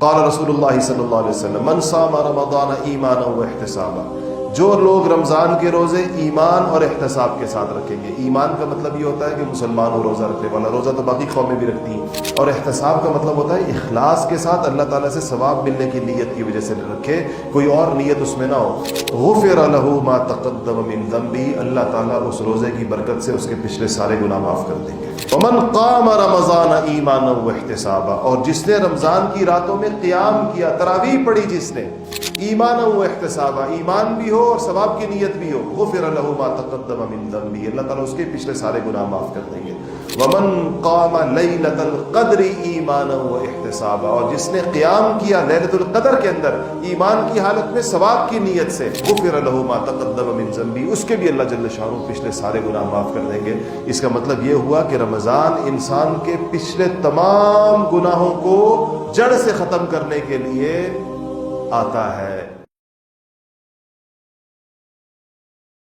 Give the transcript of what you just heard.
قال رسول اللہ صلی اللہ علیہ وسلم من صام رمضان ایمانا واحتسابا، جو لوگ رمضان کے روزے ایمان اور احتساب کے ساتھ رکھیں گے. ایمان کا مطلب یہ ہوتا ہے کہ مسلمان ہو روزہ رکھنے والا، روزہ تو باقی قومیں بھی رکھتی ہیں، اور احتساب کا مطلب ہوتا ہے اخلاص کے ساتھ اللہ تعالیٰ سے ثواب ملنے کی نیت کی وجہ سے رکھے، کوئی اور نیت اس میں نہ ہو. غفر له ما تقدم من ذنبه، اللہ تعالیٰ اس روزے کی برکت سے اس کے پچھلے سارے گناہ معاف کر دیں گے. ومن قام رمضان ایمانا واحتسابا، اور جس نے رمضان کی راتوں میں قیام کیا، تراویح پڑھی جس نے، ایمانا واحتسابا، ایمان بھی ہو اور ثواب کی نیت بھی ہو، غفر له ما تقدم من ذنبه، اللہ تعالیٰ اس کے پچھلے سارے گناہ معاف کر دیں گے. ومن قام لیلۃ القدر ایمانا واحتسابا، اور جس نے قیام کیا لیلۃ القدر کے اندر ایمان کی حالت میں ثواب کی نیت سے، غفر له ما تقدم من ذنبه، اس کے بھی اللہ جل شانہ پچھلے سارے گناہ معاف کر دیں گے. اس کا مطلب یہ ہوا کہ رمضان انسان کے پچھلے تمام گناہوں کو جڑ سے ختم کرنے کے لیے آتا ہے.